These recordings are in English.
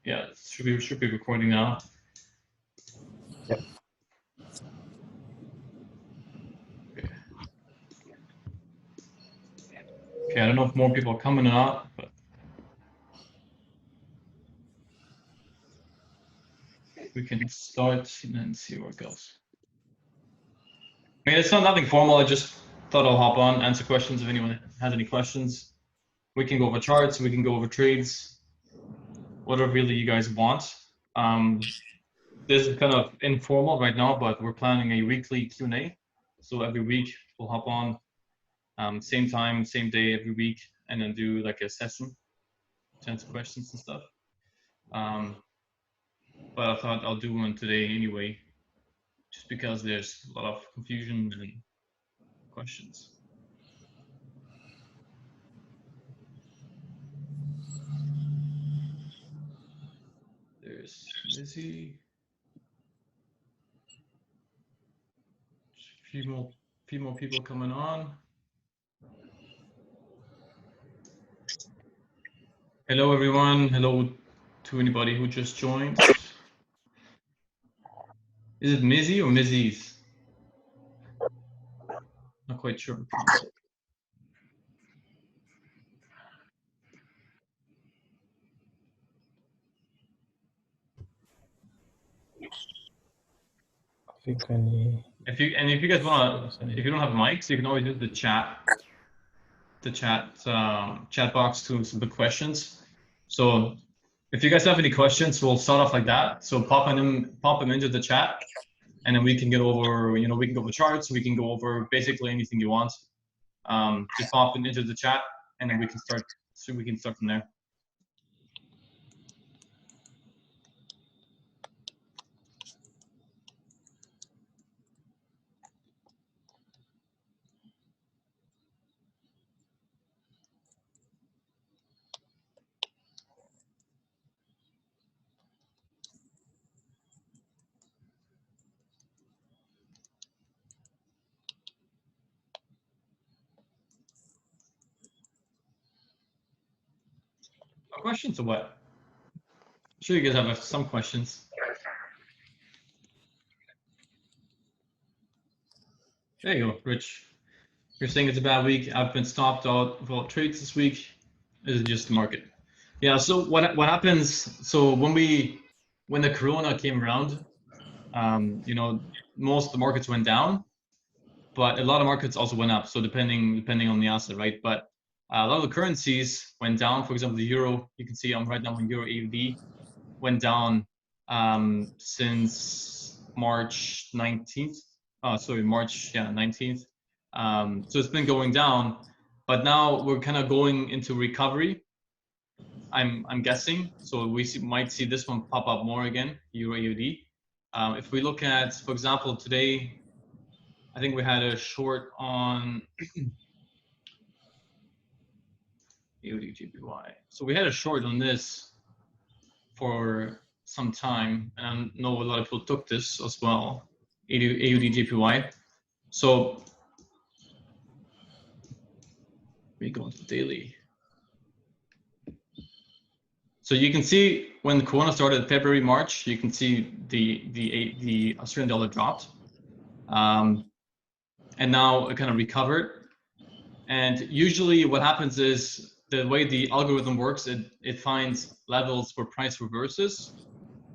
Yeah, should be recording now. Yep. Okay, I don't know if more people are coming or not, but we can start and then see where it goes. I mean, it's not nothing formal. I just thought I'll hop on, answer questions if anyone has any questions. We can go over charts, we can go over trades, whatever really you guys want. This is kind of informal right now, but we're planning a weekly Q&A. So every week we'll hop on, same time, same day every week, and then do like a session to answer questions and stuff. But I thought I'll do one today anyway, just because there's a lot of confusion and questions. There's Lizzie. A few more people coming on. Hello everyone. Hello to anybody who just joined. Is it Mizzy or Mizzies? Not quite sure. If you guys want to, if you don't have mics, you can always use the chat box to submit questions. So if you guys have any questions, we'll start off like that. So pop them into the chat, and then we can get over, we can go over charts, we can go over basically anything you want. Just pop it into the chat, and then we can start. So we can start from there. No questions or what? I'm sure you guys have some questions. There you go, Rich. You're saying it's a bad week. I've been stopped out of all trades this week. Is it just the market? Yeah. So what happens? So when the Corona came around, most of the markets went down, but a lot of markets also went up. So depending on the asset, right? But a lot of the currencies went down. For example, the euro. You can see I'm right now on euro AUD went down since March 19th. March 19th. So it's been going down, but now we're kind of going into recovery. I'm guessing. So we might see this one pop up more again, Euro AUD. If we look at, for example, today, I think we had a short on AUD JPY. So we had a short on this for some time, and I know a lot of people took this as well, AUD JPY. So we go into the daily. So you can see when Corona started February, March, you can see the Australian dollar dropped, and now it kind of recovered. And usually what happens is the way the algorithm works, it finds levels where price reverses,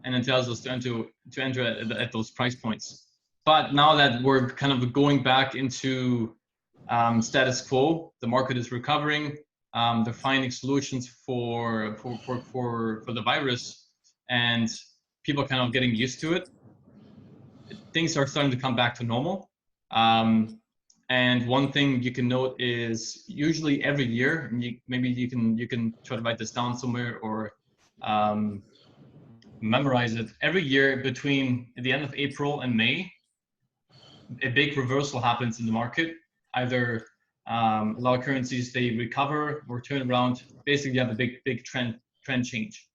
and then tells us to enter at those price points. But now that we're kind of going back into status quo, the market is recovering. They're finding solutions for the virus, and people are kind of getting used to it. Things are starting to come back to normal. And one thing you can note is usually every year, and maybe you can try to write this down somewhere or memorize it. Every year between the end of April and May, a big reversal happens in the market. Either a lot of currencies, they recover or turn around. Basically, you have a big trend change,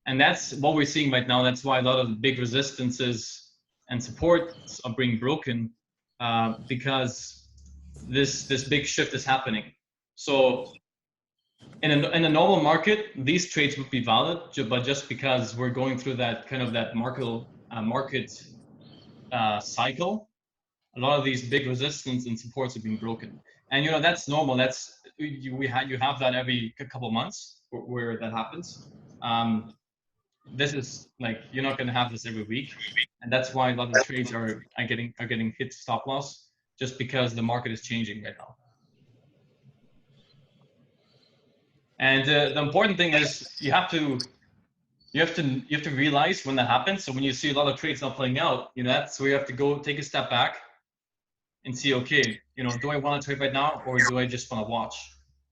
and that's what we're seeing right now. That's why a lot of the big resistances and supports are being broken, because this big shift is happening. So in a normal market, these trades would be valid, but just because we're going through that kind of that market cycle, a lot of these big resistance and supports are being broken. And you know, that's normal. That's you have that every couple of months where that happens. This is like, you're not going to have this every week, and that's why a lot of the trades are getting hit stop loss, just because the market is changing right now. And the important thing is you have to realize when that happens. So when you see a lot of trades not playing out, you know, that's where you have to go take a step back and see, okay, you know, do I want to trade right now, or do I just want to watch?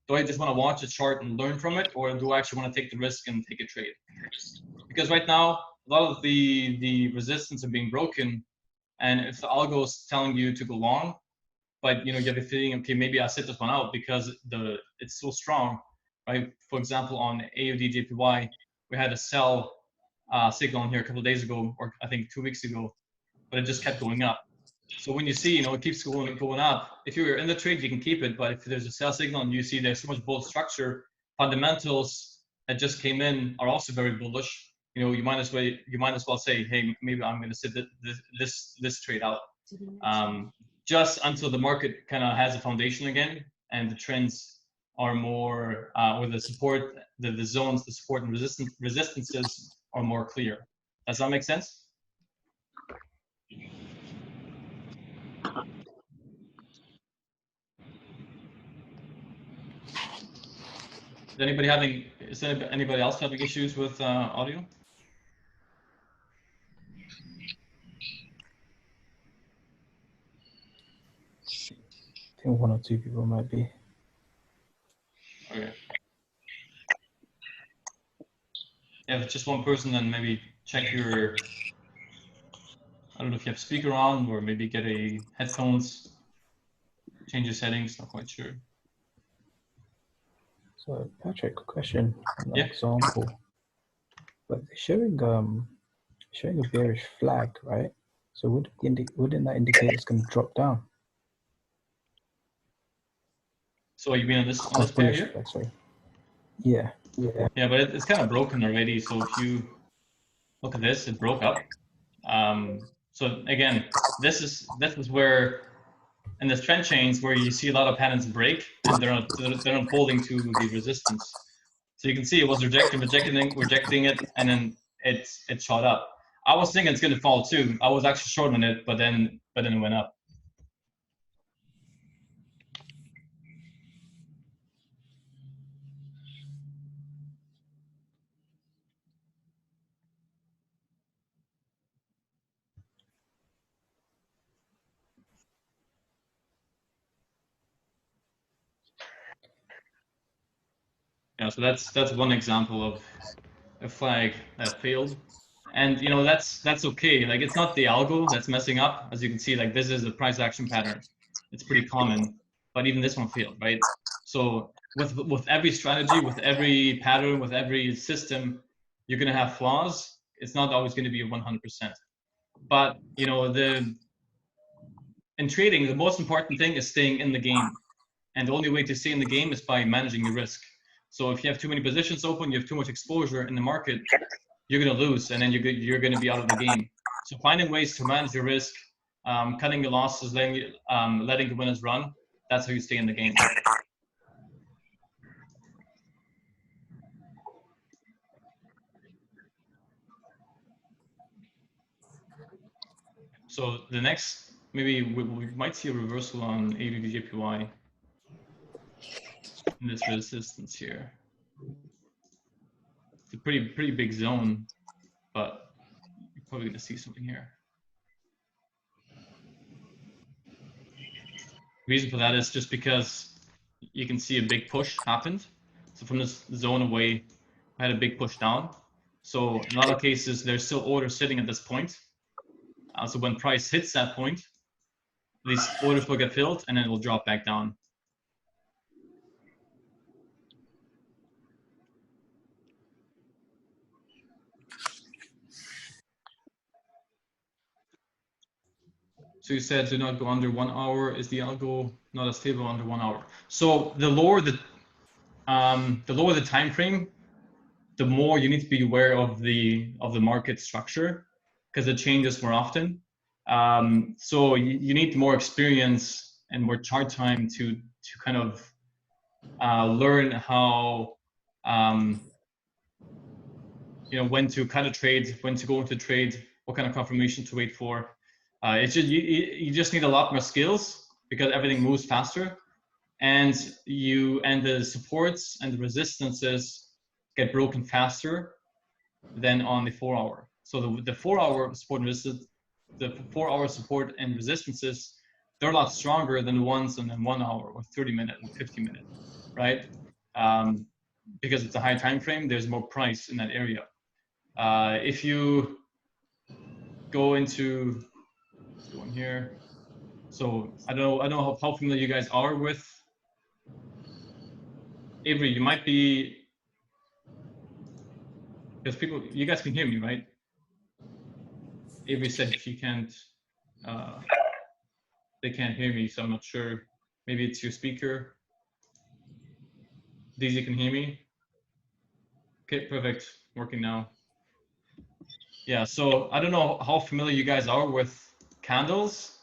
Do I just want to watch a chart and learn from it, or do I actually want to take the risk and take a trade? Because right now, a lot of the resistance are being broken, and if the algo is telling you to go long, but you know, you have a feeling, okay, maybe I sit this one out because it's so strong, right? For example, on AUD JPY, we had a sell signal in here a couple of days ago, or I think 2 weeks ago, but it just kept going up. So when you see, you know, it keeps going up, if you're in the trade, you can keep it. But if there's a sell signal and you see there's so much bull structure, fundamentals that just came in are also very bullish. You know, you might as well say, hey, maybe I'm going to sit this trade out, just until the market kind of has a foundation again, and the trends are more, or the support, the zones, the support and resistances are more clear. Does that make sense? Is anybody else having issues with audio? I think 1 or 2 people might be. Okay. Yeah, if it's just one person, then maybe check your, I don't know if you have speaker on, or maybe get a headphones, change your settings, not quite sure. So Patrick, question on that Yeah. example. But showing a bearish flag, right? So wouldn't that indicate it's going to drop down? So you mean on this pair here? Flag, sorry. Yeah. Yeah, but it's kind of broken already. So if you look at this, it broke up. So again, this is where, in this trend chains, where you see a lot of patterns break, and they're not holding to the resistance. So you can see it was rejecting it, and then it shot up. I was thinking it's going to fall too. I was actually short on it, but then it went up. Yeah, so that's one example of a flag that failed. And you know, that's okay. Like, it's not the algo that's messing up. As you can see, like, this is a price action pattern. It's pretty common, but even this one failed, right? So with every strategy, with every pattern, with every system, you're gonna have flaws. It's not always going to be 100%. But you know, in trading, the most important thing is staying in the game. And the only way to stay in the game is by managing your risk. So if you have too many positions open, you have too much exposure in the market, you're going to lose, and then you're going to be out of the game. So finding ways to manage your risk, cutting your losses, letting the winners run, that's how you stay in the game. So the next, maybe we might see a reversal on AUD/JPY in this resistance here. It's a pretty big zone, but you're probably going to see something here. Reason for that is just because you can see a big push happened. So from this zone away, I had a big push down. So in a lot of cases, there's still orders sitting at this point. So when price hits that point, these orders will get filled, and then it will drop back down. So you said do not go under 1 hour. Is the algo not as stable under 1 hour? So the lower the lower the time frame, the more you need to be aware of the market structure, because it changes more often. So you need more experience and more chart time to kind of learn how when to cut a trade, when to go into trade, what kind of confirmation to wait for. It's just you just need a lot more skills because everything moves faster, and the supports and the resistances get broken faster than on the 4 hour. So the 4 hour support and resistance, the 4 hour support and resistances, they're a lot stronger than the ones in the 1 hour or 30 minute and 50 minute, right? Because it's a high time frame, there's more price in that area. If you go into, let's go in here. So I don't know how familiar you guys are with Avery. You might be, because you guys can hear me, right? Avery said she can't, they can't hear me, so I'm not sure. Maybe it's your speaker. Daisy can hear me. Okay, perfect, working now. Yeah, so I don't know how familiar you guys are with candles,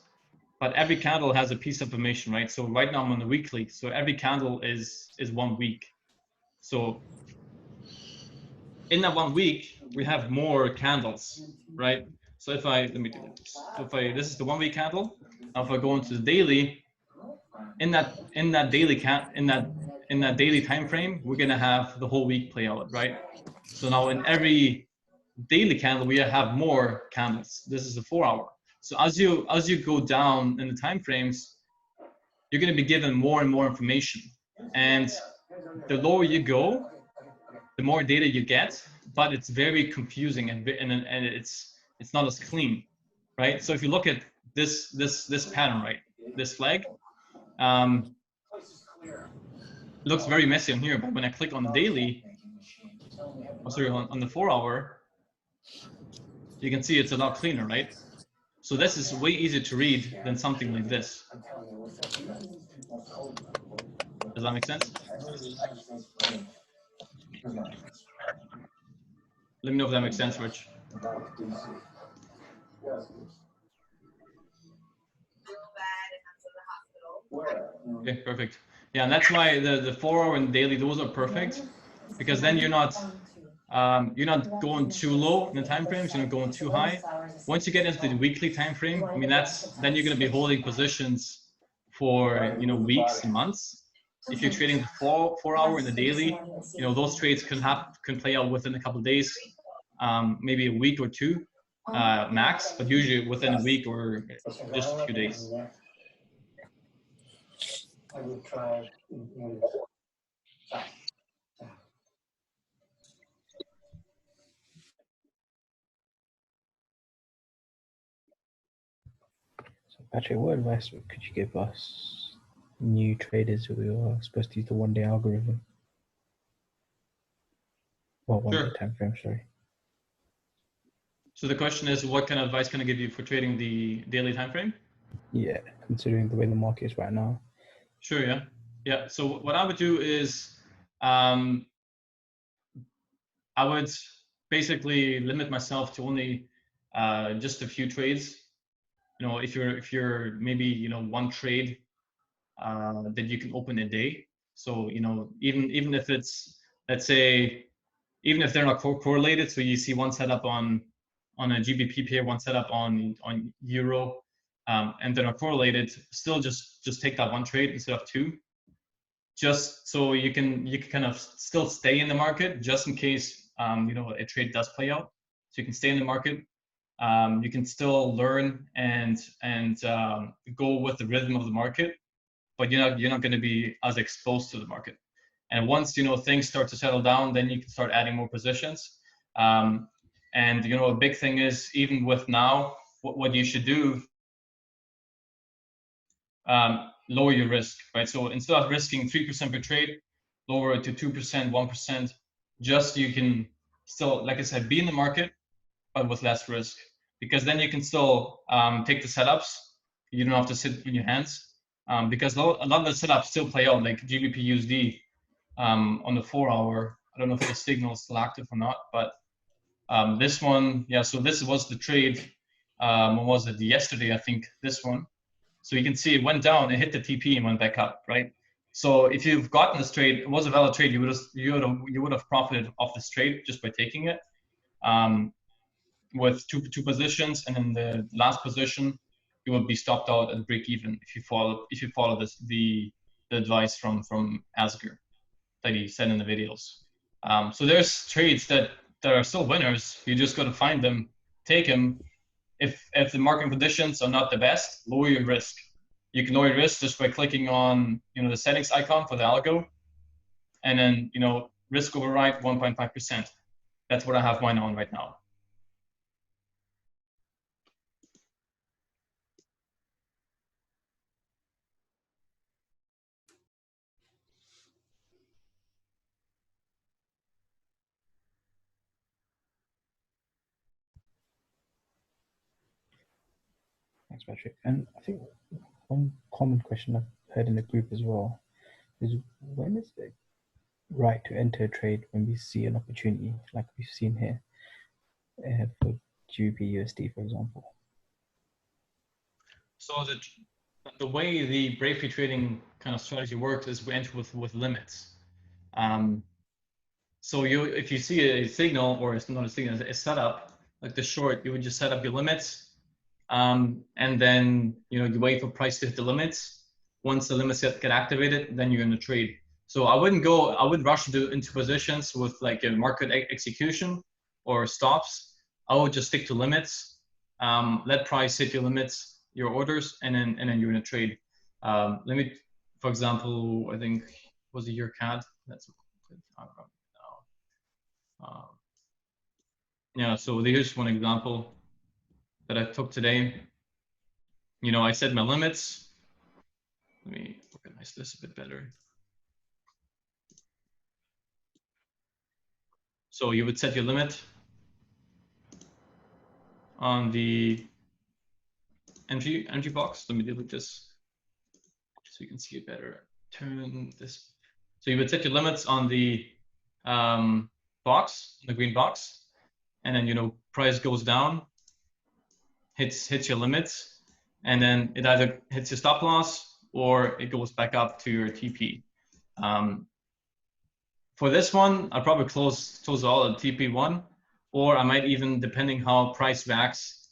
but every candle has a piece of information, right? So right now I'm on the weekly, so every candle is 1 week. So in that 1 week, we have more candles, right? So if let me do this. So this is the 1 week candle. Now if I go into the daily, in that daily time frame, we're gonna have the whole week play out, right? So now in every daily candle, we have more candles. This is a 4 hour. So as you go down in the time frames, you're gonna be given more and more information. And the lower you go, the more data you get, but it's very confusing and it's not as clean, right? So if you look at this pattern, right, this flag, looks very messy on here, but when I click on the daily, on the 4 hour, you can see it's a lot cleaner, right? So this is way easier to read than something like this. Does that make sense? Let me know if that makes sense, Rich. Okay, perfect. Yeah, and that's why the 4 hour and daily, those are perfect, because then you're not going too low in the time frames, you're not going too high. Once you get into the weekly time frame, I mean, then you're going to be holding positions for weeks and months. If you're trading the 4 hour and the daily, those trades can play out within a couple of days, maybe a week or two max, but usually within a week or just a few days. I will try. So Patrick, what advice could you give us new traders who are supposed to use the 1 day algorithm? Well, 1 day time frame, sorry. So the question is, what kind of advice can I give you for trading the daily time frame? Yeah, considering the way the market is right now. Sure, yeah. So what I would do is I would basically limit myself to only just a few trades. If you're maybe one trade that you can open a day. So even if it's, let's say, even if they're not correlated, so you see one setup on a GBP pair, one setup on euro, and they're not correlated, still just take that one trade instead of two, just so you can kind of still stay in the market just in case a trade does play out. So you can stay in the market. You can still learn and go with the rhythm of the market, but you're not going to be as exposed to the market. And once things start to settle down, then you can start adding more positions. And a big thing is, even with now, what you should do, lower your risk, right? So instead of risking 3% per trade, lower it to 2%, 1%, just so you can still, like I said, be in the market, but with less risk, because then you can still take the setups. You don't have to sit in your hands, because a lot of the setups still play out, like GBP USD. on the 4-hour. I don't know if the signal is still active or not, but this one, yeah, so this was the trade, when was it? Yesterday, I think, this one. So you can see it went down, it hit the TP and went back up, right? So if you've gotten this trade, it was a valid trade, you would have profited off this trade just by taking it, with two positions, and in the last position, you would be stopped out at break even if you follow the advice from Asger that he said in the videos. So there's trades that are still winners. You just got to find them, take them. If the market conditions are not the best, lower your risk. You can lower your risk just by clicking on the settings icon for the algo, and then risk override 1.5%. That's what I have mine on right now. Thanks, Patrick. And I think one common question I've heard in the group as well is, when is it right to enter a trade when we see an opportunity like we've seen here for GBP USD, for example? So the way the Breakfree Trading kind of strategy works is we enter with limits. So if you see a signal, or it's not a signal, it's a setup, like the short, you would just set up your limits, and then you wait for price to hit the limits. Once the limits get activated, then you're in the trade. So I wouldn't rush into positions with like a market execution or stops. I would just stick to limits, let price hit your limits, your orders, and then you're in a trade. Let me, for example, I think was a year CAD. That's yeah. So here's one example that I took today. I set my limits. Let me organize this a bit better. So you would set your limit on the entry box. Let me delete this so you can see it better. Turn this. So you would set your limits on the box, the green box, and then price goes down, hits your limits, and then it either hits your stop loss or it goes back up to your TP. For this one, I'll probably close all at TP1, or I might even, depending how price reacts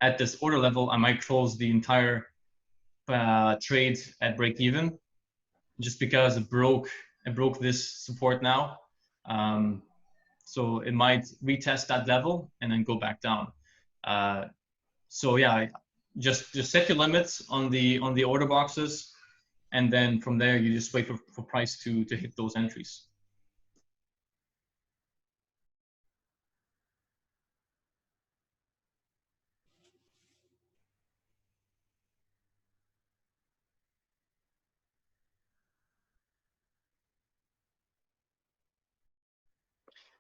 at this order level, I might close the entire trade at break even, just because it broke this support now. So it might retest that level and then go back down. So yeah, just set your limits on the order boxes, and then from there you just wait for price to hit those entries.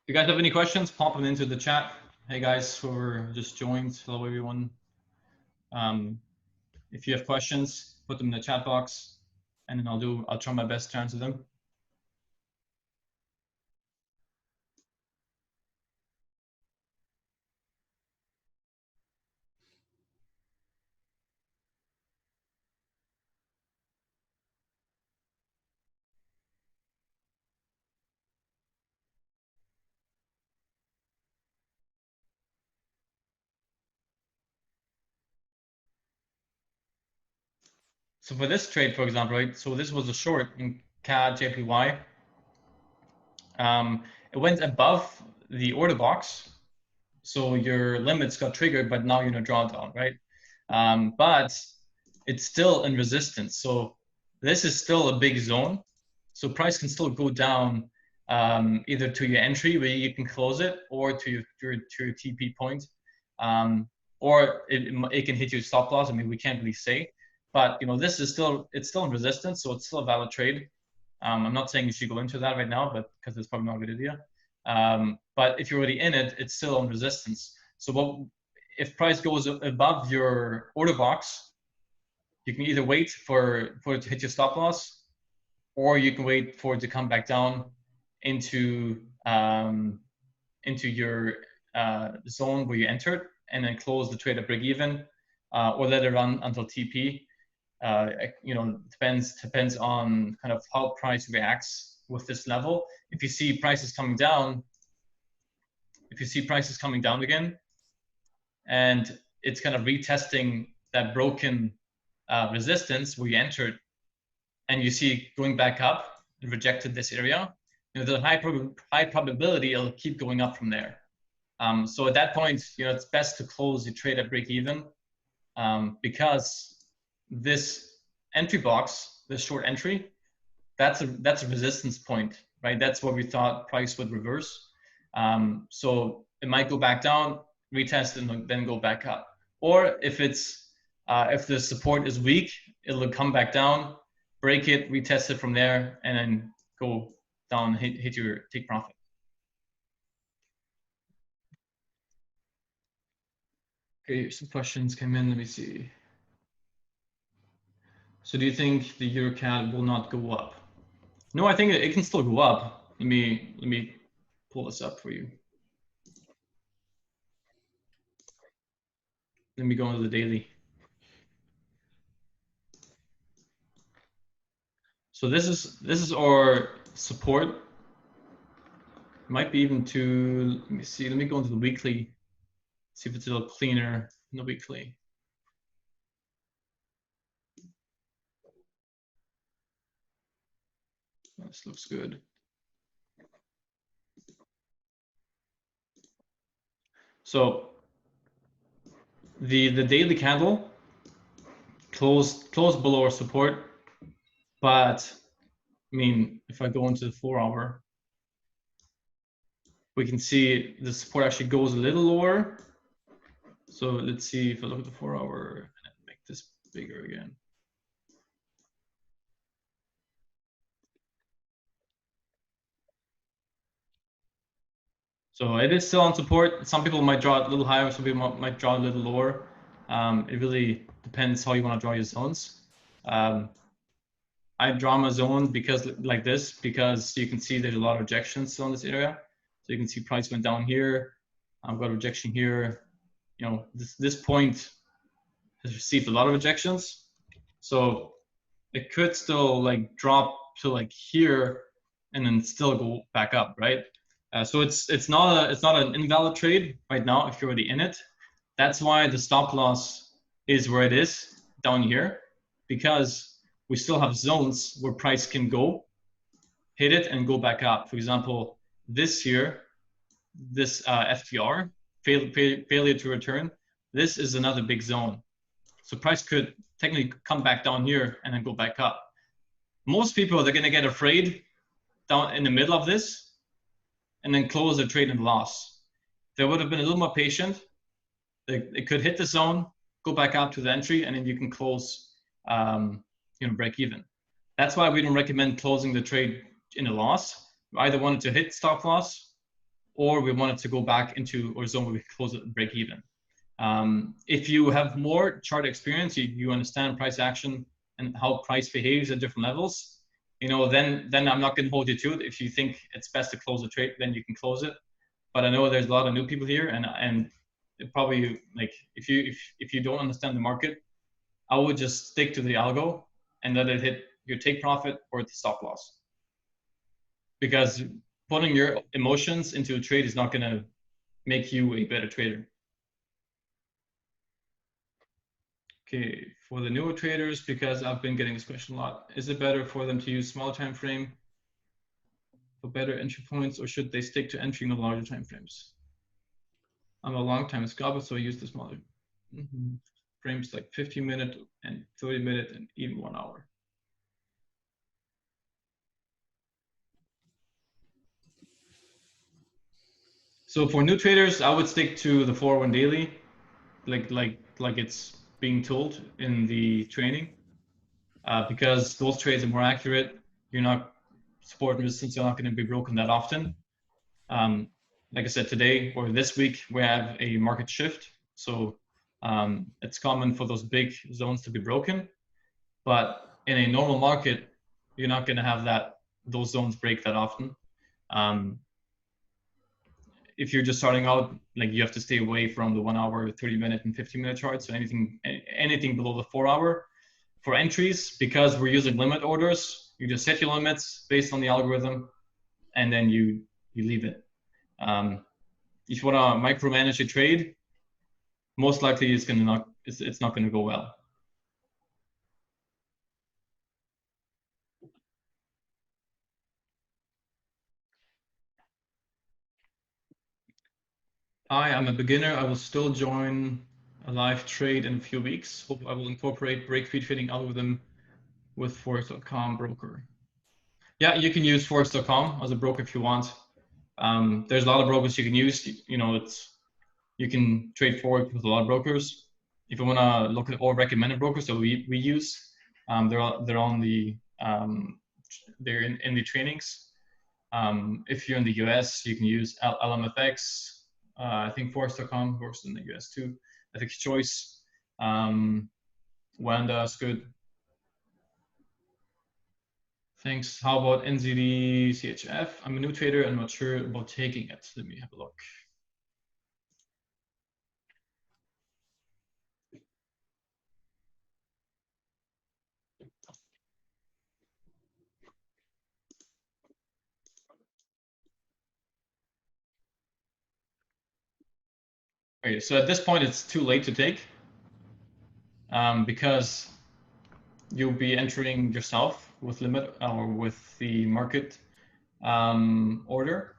If you guys have any questions, pop them into the chat. Hey guys who are just joined, hello everyone. If you have questions, put them in the chat box, and then I'll try my best to answer them. So for this trade, for example, right? So this was a short in CAD JPY. It went above the order box, so your limits got triggered, but now you're in a drawdown, right? But it's still in resistance. So this is still a big zone. So price can still go down, either to your entry where you can close it, or to your TP point, or it can hit your stop loss. I mean, we can't really say, but this is it's still in resistance, so it's still a valid trade. I'm not saying you should go into that right now, but because it's probably not a good idea. But if you're already in it, it's still on resistance. So if price goes above your order box, you can either wait for it to hit your stop loss, or you can wait for it to come back down into your zone where you entered, and then close the trade at break even, or let it run until TP. You know, depends on kind of how price reacts with this level. If you see prices coming down, again, and it's kind of retesting that broken resistance where you entered, and you see it going back up and rejected this area, you know, there's a high probability it'll keep going up from there. So at that point, you know, it's best to close the trade at break even, because this entry box, this short entry, that's a resistance point, right? That's what we thought price would reverse. So it might go back down, retest, and then go back up. Or if it's if the support is weak, it'll come back down, break it, retest it from there, and then go down, hit your take profit. Okay, some questions came in. Let me see. So do you think the EuroCAD will not go up? No, I think it can still go up. Let me pull this up for you. Let me go into the daily. So this is our support. Might be even to, let me see, let me go into the weekly, see if it's a little cleaner in the weekly. This looks good. So the daily candle closed below our support, but I mean, if I go into the 4-hour, we can see the support actually goes a little lower. So let's see if I look at the 4-hour and make this bigger again. So it is still on support. Some people might draw it a little higher, some people might draw it a little lower. It really depends how you want to draw your zones. I draw my zone like this because you can see there's a lot of rejections on this area. So you can see price went down here. I've got a rejection here. You know, this point has received a lot of rejections. So it could still like drop to like here and then still go back up, right? So it's not an invalid trade right now if you're already in it. That's why the stop loss is where it is down here, because we still have zones where price can go, hit it, and go back up. For example, this here, this FTR, failure to return, this is another big zone. So price could technically come back down here and then go back up. Most people, they're going to get afraid down in the middle of this and then close their trade and loss. If they would have been a little more patient, it could hit the zone, go back out to the entry, and then you can close, you know, break even. That's why we don't recommend closing the trade in a loss. We either want it to hit stop loss, or we want it to go back into our zone where we close it and break even. If you have more chart experience, you understand price action and how price behaves at different levels, you know, then I'm not going to hold you to it. If you think it's best to close the trade, then you can close it. But I know there's a lot of new people here, and it probably, like, if you don't understand the market, I would just stick to the algo and let it hit your take profit or the stop loss. Because putting your emotions into a trade is not going to make you a better trader. Okay, for the newer traders, because I've been getting this question a lot, is it better for them to use smaller time frame for better entry points, or should they stick to entering the larger time frames? I'm a long time scalper, so I use the smaller frames, like 15-minute and 30-minute and even 1 hour. So for new traders, I would stick to the 401 daily, like it's being told in the training, because those trades are more accurate. You're not support and resistance, you're not going to be broken that often. Like I said, today or this week, we have a market shift. So it's common for those big zones to be broken. But in a normal market, you're not going to have those zones break that often. If you're just starting out, like, you have to stay away from the 1 hour, 30-minute, and 15-minute charts. So anything below the 4 hour. For entries, because we're using limit orders, you just set your limits based on the algorithm, and then you leave it. If you want to micromanage a trade, most likely it's not going to go well. Hi, I'm a beginner. I will still join a live trade in a few weeks. Hope I will incorporate Breakfree Trading algorithm with Forex.com broker. Yeah, you can use Forex.com as a broker if you want. There's a lot of brokers you can use. You know, you can trade forward with a lot of brokers. If you want to look at all recommended brokers that we use, they're on the they're in the trainings. If you're in the US, you can use LMFX. I think Forex.com works in the US too. FX Choice. Wanda is good. Thanks. How about NZD CHF? I'm a new trader and not sure about taking it. Let me have a look. Okay, so at this point, it's too late to take because you'll be entering yourself with limit or with the market order.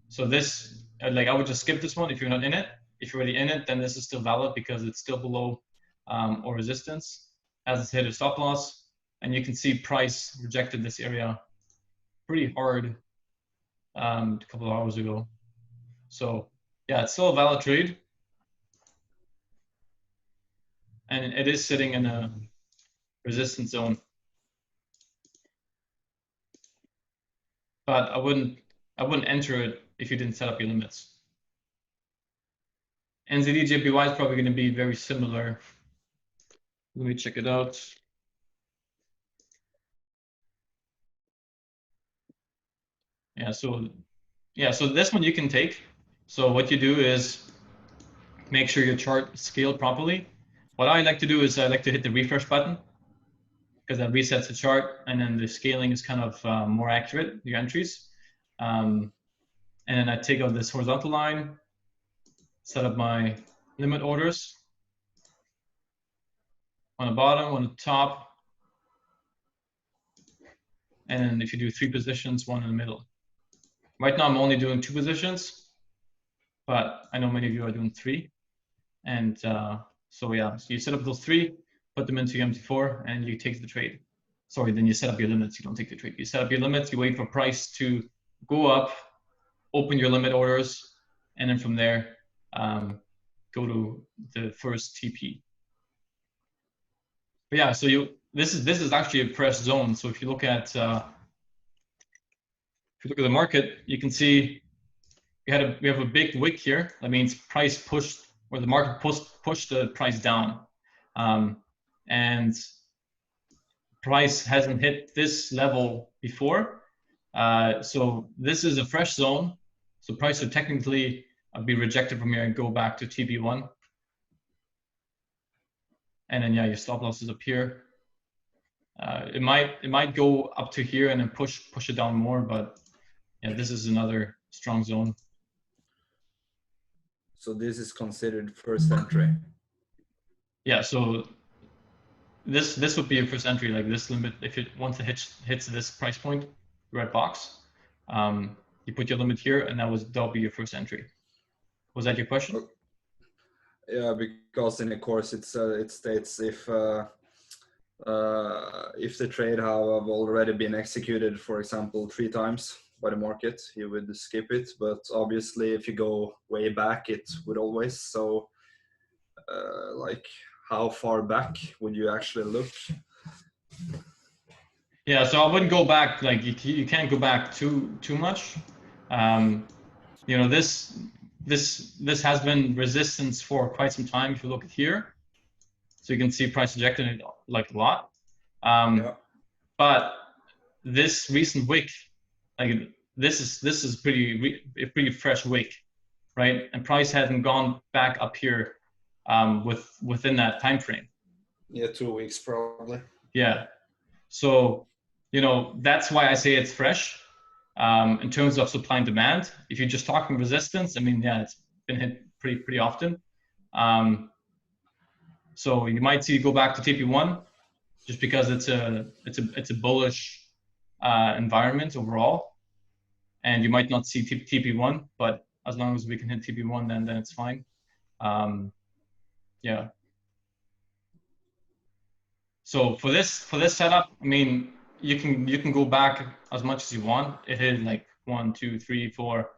So this, like, I would just skip this one if you're not in it. If you're already in it, then this is still valid because it's still below or resistance as it's hit a stop loss. And you can see price rejected this area pretty hard a couple of hours ago. So yeah, it's still a valid trade. And it is sitting in a resistance zone. But I wouldn't enter it if you didn't set up your limits. NZD JPY is probably going to be very similar. Let me check it out. Yeah, so this one you can take. So what you do is make sure your chart scaled properly. What I like to do is I like to hit the refresh button because that resets the chart, and then the scaling is kind of more accurate, your entries. And then I take out this horizontal line, set up my limit orders on the bottom, on the top, and then if you do 3 positions, 1 in the middle. Right now I'm only doing 2 positions, but I know many of you are doing 3. And so yeah, so you set up those 3, put them into your MT4, and you take the trade. Sorry, then you set up your limits. You don't take the trade. You set up your limits. You wait for price to go up, open your limit orders, and then from there, go to the first TP. But yeah, so this is actually a press zone. So if you look at the market, you can see we have a big wick here. That means price pushed, or the market pushed the price down, and price hasn't hit this level before. So this is a fresh zone. So price would technically be rejected from here and go back to TP1. And then yeah, your stop loss is up here. It might go up to here and then push it down more, but yeah, this is another strong zone. So this is considered first entry. Yeah, so this would be a first entry, like this limit. If it once it hits this price point, red box, you put your limit here, and that'll be your first entry. Was that your question? Yeah, because in the course it states if the trade have already been executed, for example, 3 times by the market, you would skip it. But obviously, if you go way back, it would always. So, like, how far back would you actually look? Yeah, so I wouldn't go back. Like you can't go back too much. You know, this has been resistance for quite some time. If you look at here, so you can see price rejecting it like a lot. Yeah. But this recent wick, like this is a pretty fresh wick, right? And price hasn't gone back up here within that time frame. Yeah, 2 weeks probably. Yeah. So, you know, that's why I say it's fresh. In terms of supply and demand, if you're just talking resistance, I mean, yeah, it's been hit pretty often. So you might see it go back to TP1 just because it's a bullish environment overall, and you might not see TP1, but as long as we can hit TP1, then it's fine. Yeah. So for this setup, I mean, you can go back as much as you want. It hit like 1, 2, 3, 4,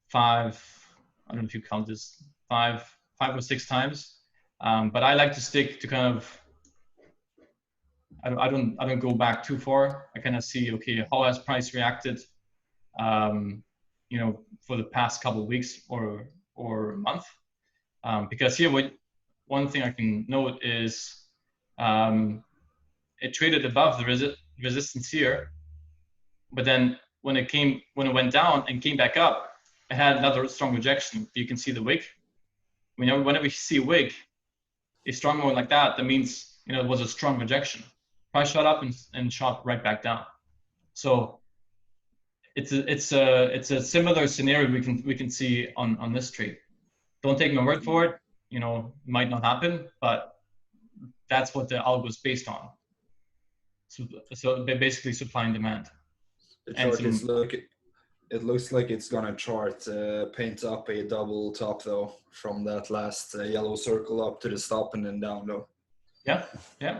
5. I don't know if you count this, 5 or 6 times. But I like to stick to kind of. I don't go back too far. I kind of see, okay, how has price reacted, you know, for the past couple of weeks or month. Because here, one thing I can note is it traded above the resistance here, but then when it went down and came back up, it had another strong rejection. You can see the wick. Whenever you see a wick, a strong one like that, that means, you know, it was a strong rejection. Price shot up and shot right back down. So it's a similar scenario we can see on this trade. Don't take my word for it. You know, it might not happen, but that's what the algo is based on. So basically supply and demand. The chart is it looks like it's gonna paint up a double top though, from that last yellow circle up to the stop and then down low. Yeah, I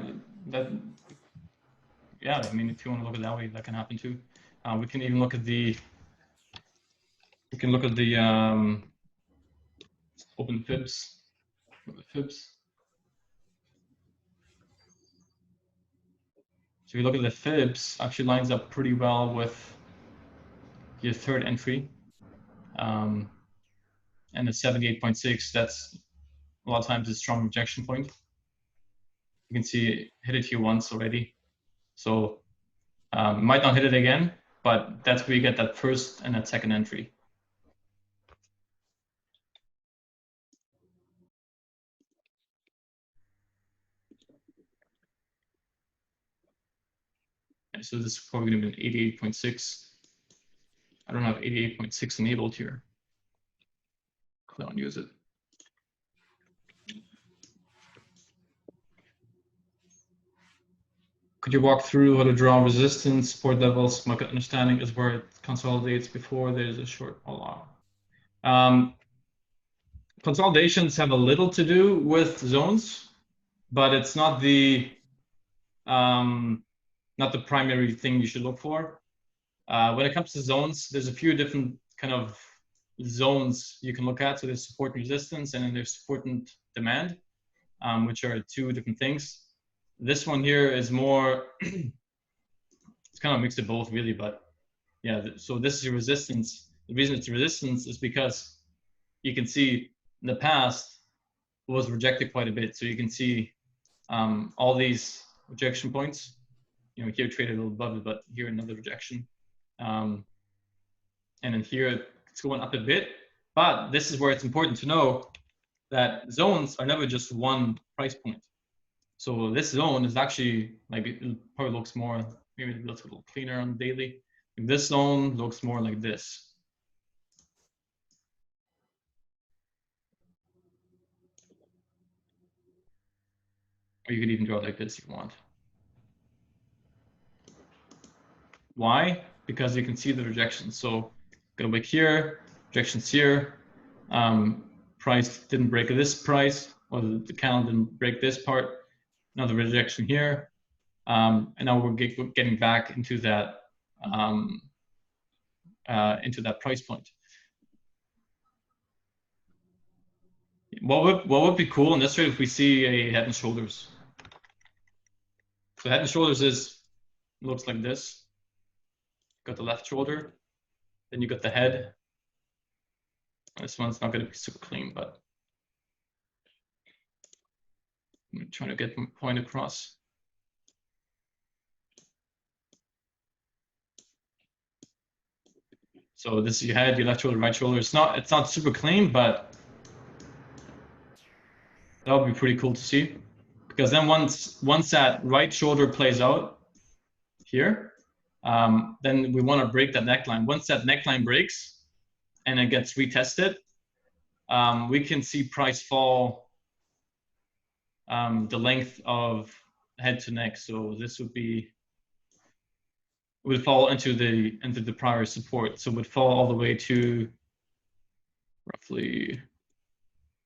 mean, if you want to look at it that way, that can happen too. We can even look at the. We can look at the open fibs. Fibs. So if you look at the fibs, actually lines up pretty well with your third entry, and the 78.6. That's a lot of times a strong rejection point. You can see it hit it here once already, so might not hit it again, but that's where you get that first and that second entry. Okay, so this is probably going to be an 88.6. I don't have 88.6 enabled here. I don't use it. Could you walk through how to draw resistance, support levels? My understanding is where it consolidates before there's a short alarm. Consolidations have a little to do with zones, but it's not the primary thing you should look for. When it comes to zones, there's a few different kind of zones you can look at. So there's support and resistance, and then there's support and demand, which are 2 different things. This one here is more, it's kind of a mix of both really, but yeah, so this is your resistance. The reason it's resistance is because you can see in the past it was rejected quite a bit. So you can see all these rejection points, you know, here traded a little above it, but here another rejection. And then here it's going up a bit, but this is where it's important to know that zones are never just one price point. So this zone is actually, like, it probably looks more, maybe it looks a little cleaner on the daily. This zone looks more like this. Or you could even draw it like this if you want. Why? Because you can see the rejections. So got a wick here, rejections here. Price didn't break this price, or the candle didn't break this part. Another rejection here. And now we're getting back into that price point. What would be cool in this trade if we see a head and shoulders? So head and shoulders looks like this. Got the left shoulder, then you got the head. This one's not going to be super clean, but I'm trying to get my point across. So this, you had your left shoulder, right shoulder. It's not super clean, but that would be pretty cool to see. Because then once that right shoulder plays out here, then we want to break that neckline. Once that neckline breaks and it gets retested, we can see price fall the length of head to neck. So this would fall into the prior support. So it would fall all the way to roughly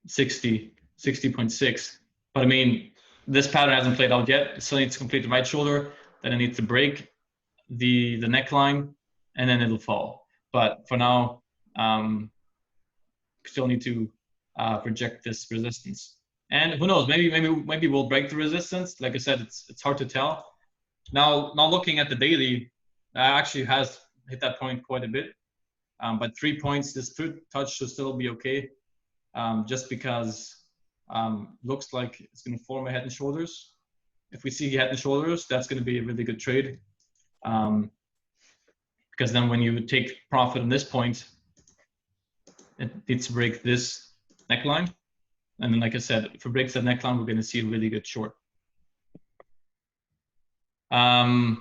60.6. But I mean, this pattern hasn't played out yet. It still needs to complete the right shoulder. Then it needs to break the neckline, and then it'll fall. But for now, still need to reject this resistance. And who knows? Maybe we'll break the resistance. Like I said, it's hard to tell. Now looking at the daily, actually has hit that point quite a bit. But 3 points, this foot touch should still be okay. Just because looks like it's going to form a head and shoulders. If we see head and shoulders, that's going to be a really good trade. Because then when you take profit on this point, it needs to break this neckline. And then, like I said, if it breaks that neckline, we're going to see a really good short. That's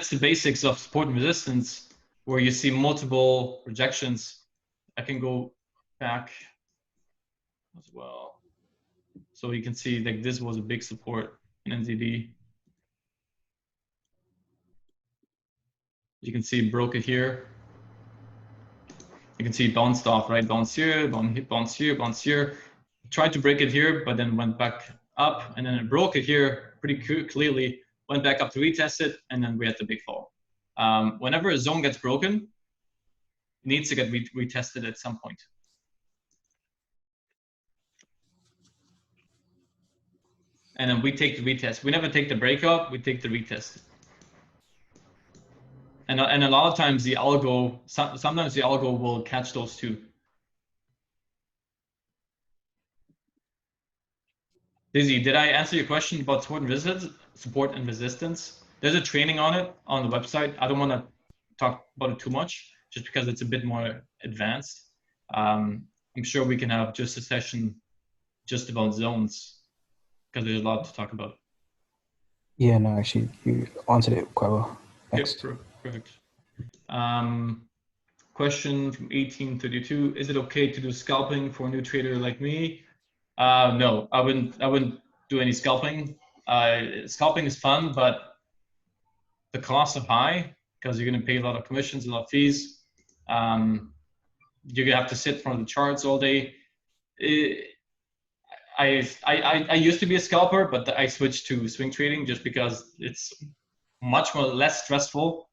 the basics of support and resistance, where you see multiple rejections. I can go back as well. So you can see like this was a big support in NZD. You can see broke it here. You can see it bounced off, right? Bounce here, bounce here, bounce here. Tried to break it here, but then went back up, and then it broke it here pretty clearly, went back up to retest it, and then we had the big fall. Whenever a zone gets broken, it needs to get retested at some point. And then we take the retest. We never take the breakout, we take the retest. And a lot of times the algo, sometimes the algo will catch those two. Dizzy, did I answer your question about support and resistance? There's a training on it on the website. I don't want to talk about it too much, just because it's a bit more advanced. I'm sure we can have just a session just about zones, because there's a lot to talk about. Yeah, no, actually, you answered it quite well. Thanks. Yep, perfect. Question from 1832: is it okay to do scalping for a new trader like me? No, I wouldn't do any scalping. Scalping is fun, but the costs are high because you're going to pay a lot of commissions, a lot of fees. You're going to have to sit in front of the charts all day. I used to be a scalper, but I switched to swing trading just because it's much less stressful.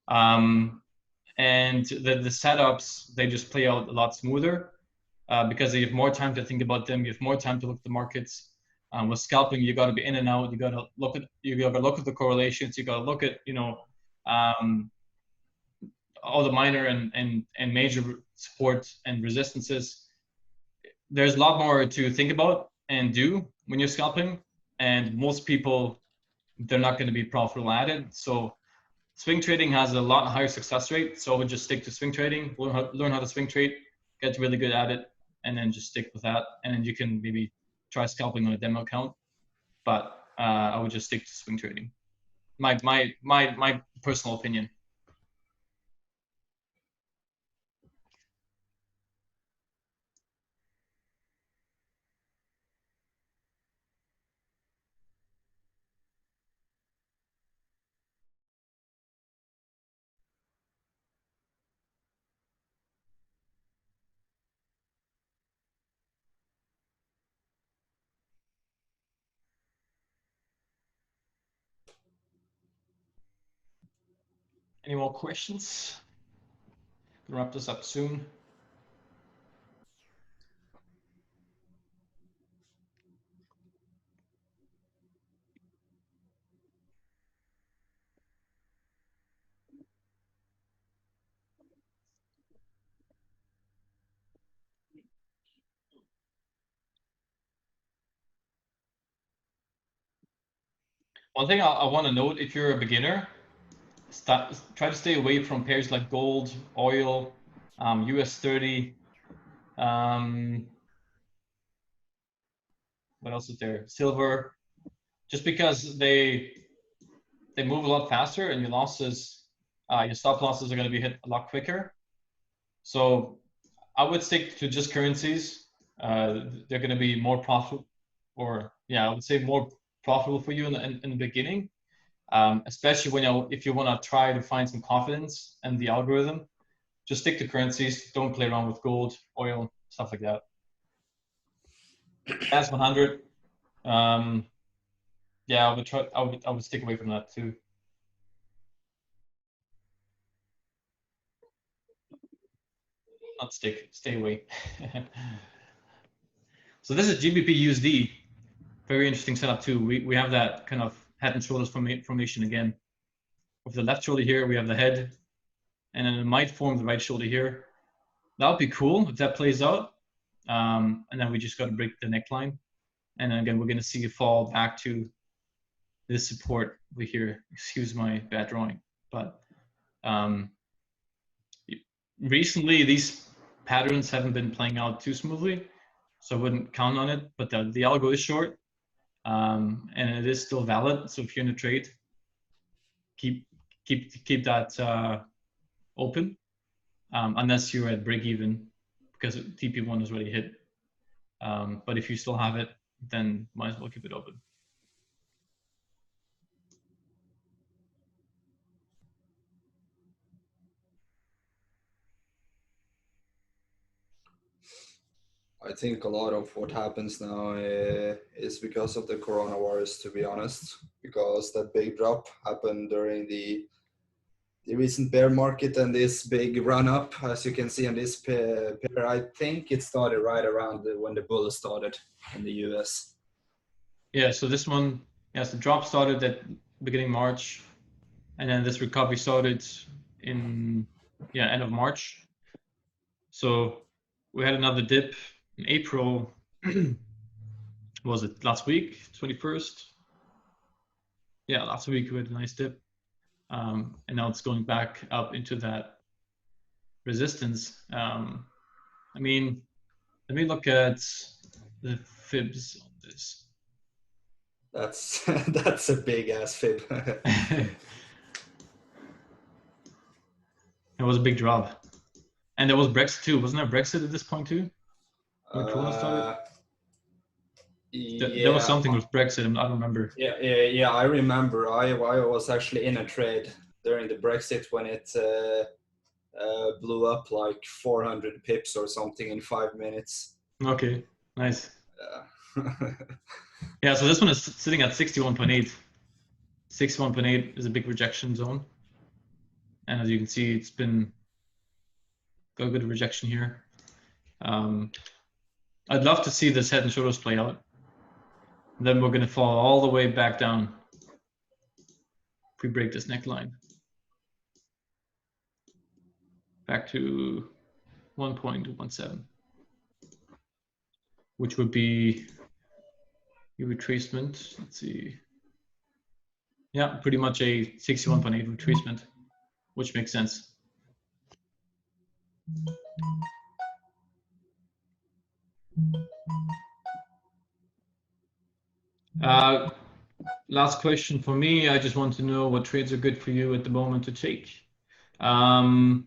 And the setups, they just play out a lot smoother because you have more time to think about them. You have more time to look at the markets. With scalping, you got to be in and out. You got to look at the correlations. You got to look at all the minor and major support and resistances. There's a lot more to think about and do when you're scalping, and most people, they're not going to be profitable at it. So swing trading has a lot higher success rate, so I would just stick to swing trading, learn how to swing trade, get really good at it, and then just stick with that. And then you can maybe try scalping on a demo account, but I would just stick to swing trading. My personal opinion. Any more questions? Gonna wrap this up soon. One thing I want to note, if you're a beginner, try to stay away from pairs like gold, oil, US 30. What else is there? Silver. Just because they move a lot faster, and your stop losses are going to be hit a lot quicker. So I would stick to just currencies. They're going to be more profitable, or I would say more profitable for you in the beginning, especially if you want to try to find some confidence in the algorithm. Just stick to currencies. Don't play around with gold, oil, stuff like that. As 100. I would try. I would stick away from that too. Not stick. Stay away. So this is GBP USD. Very interesting setup too. We have that kind of head and shoulders formation again. With the left shoulder here, we have the head, and then it might form the right shoulder here. That would be cool if that plays out. And then we just got to break the neckline. And then again, we're going to see it fall back to this support over here. Excuse my bad drawing. But recently, these patterns haven't been playing out too smoothly, so I wouldn't count on it. But the algo is short, and it is still valid. So if you're in a trade, keep that open, unless you're at break even, because TP1 is already hit. But if you still have it, then might as well keep it open. I think a lot of what happens now is because of the coronavirus, to be honest, because that big drop happened during the recent bear market and this big run up, as you can see on this pair. I think it started right around when the bull started in the US. Yeah, so this one, yes, the drop started at beginning March, and then this recovery started in end of March. So we had another dip in April. Was it last week, 21st? Yeah, last week we had a nice dip. And now it's going back up into that resistance. I mean, let me look at the fibs on this. That's a big ass fib. It was a big drop. And there was Brexit too. Wasn't there Brexit at this point too? When Corona started? There was something with Brexit. I don't remember. Yeah. I remember. I was actually in a trade during the Brexit when it blew up like 400 pips or something in 5 minutes. Okay, nice. Yeah, so this one is sitting at 61.8. 61.8 is a big rejection zone. And as you can see, it's been got a good rejection here. I'd love to see this head and shoulders play out. Then we're going to fall all the way back down if we break this neckline. Back to 1.17, which would be your retracement. Let's see. Yeah, pretty much a 61.8 retracement, which makes sense. Last question for me. I just want to know what trades are good for you at the moment to take. I mean,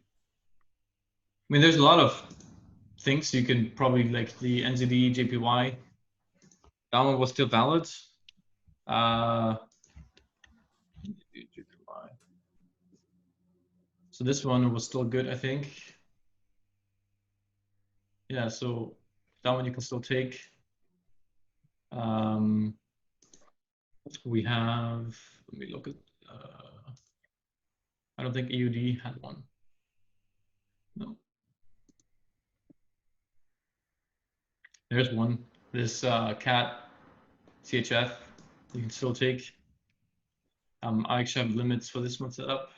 there's a lot of things you can probably, like the NZD, JPY. That one was still valid. So this one was still good, I think. Yeah, so that one you can still take. We have, let me look at, I don't think EUD had one. No. There's one. This CAT CHF you can still take. I actually have limits for this one set up.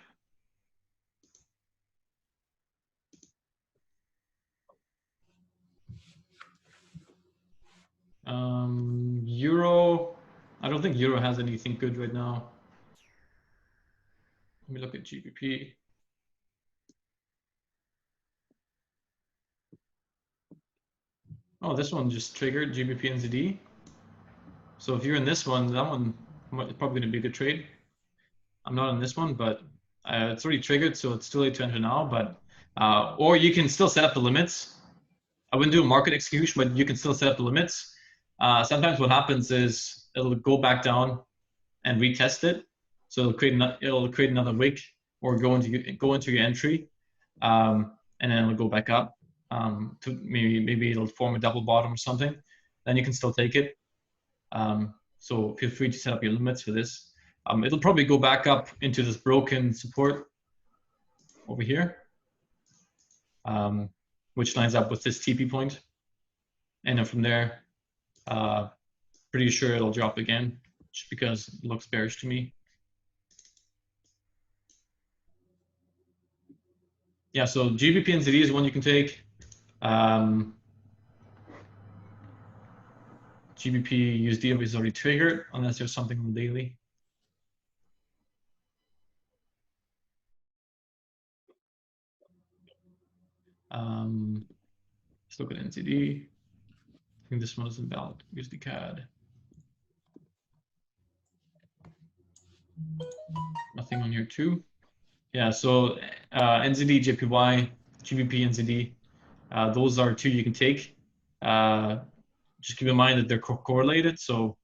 Euro, I don't think Euro has anything good right now. Let me look at GBP. Oh, this one just triggered GBP NZD. So if you're in this one, that one is probably going to be a good trade. I'm not on this one, but it's already triggered, so it's too late to enter now. But or you can still set up the limits. I wouldn't do a market execution, but you can still set up the limits. Sometimes what happens is it'll go back down and retest it, so it'll create another wick or go into your entry, and then it'll go back up. To maybe it'll form a double bottom or something. Then you can still take it. So feel free to set up your limits for this. It'll probably go back up into this broken support over here, which lines up with this TP point. And then from there, pretty sure it'll drop again, just because it looks bearish to me. Yeah, so GBP NZD is one you can take. GBP USD is already triggered, unless there's something on the daily. Let's look at NZD. I think this one is invalid. USD CAD. Nothing on here too. Yeah, so NZD, JPY, GBP, NZD, those are two you can take. Just keep in mind that they're correlated, so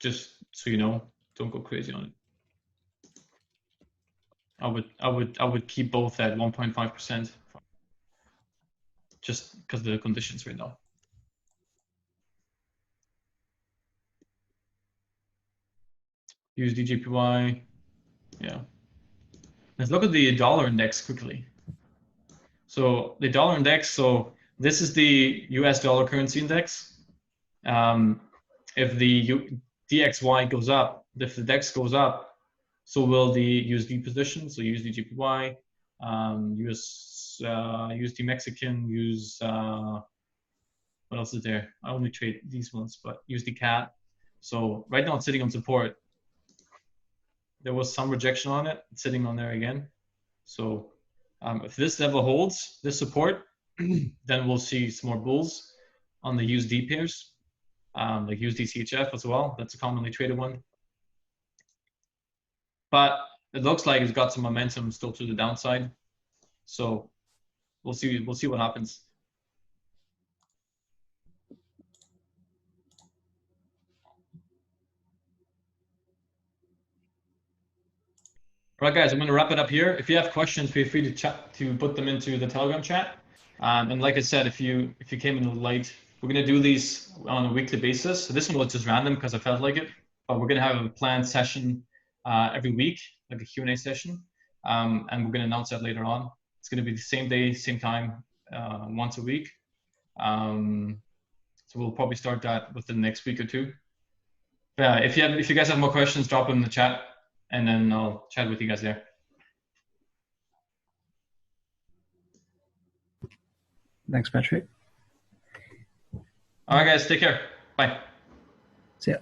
just so you know, don't go crazy on it. I would keep both at 1.5%, just because of the conditions right now. USD, JPY, yeah. Let's look at the dollar index quickly. So the dollar index, so this is the US dollar currency index. If the DXY goes up, if the DEX goes up, so will the USD position. So USD JPY, USD Mexican, what else is there? I only trade these ones, but USD CAD. So right now it's sitting on support. There was some rejection on it. It's sitting on there again. So if this level holds, this support, then we'll see some more bulls on the USD pairs, like USD CHF as well. That's a commonly traded one. But it looks like it's got some momentum still to the downside. So we'll see what happens. All right, guys, I'm going to wrap it up here. If you have questions, feel free to put them into the Telegram chat. And like I said, if you came in late, we're going to do these on a weekly basis. So this one was just random because I felt like it. But we're going to have a planned session every week, like a Q&A session. And we're going to announce that later on. It's going to be the same day, same time, once a week. So we'll probably start that within the next week or two. Yeah, if you guys have more questions, drop them in the chat, and then I'll chat with you guys there. Thanks, Patrick. All right, guys, take care. Bye. See ya.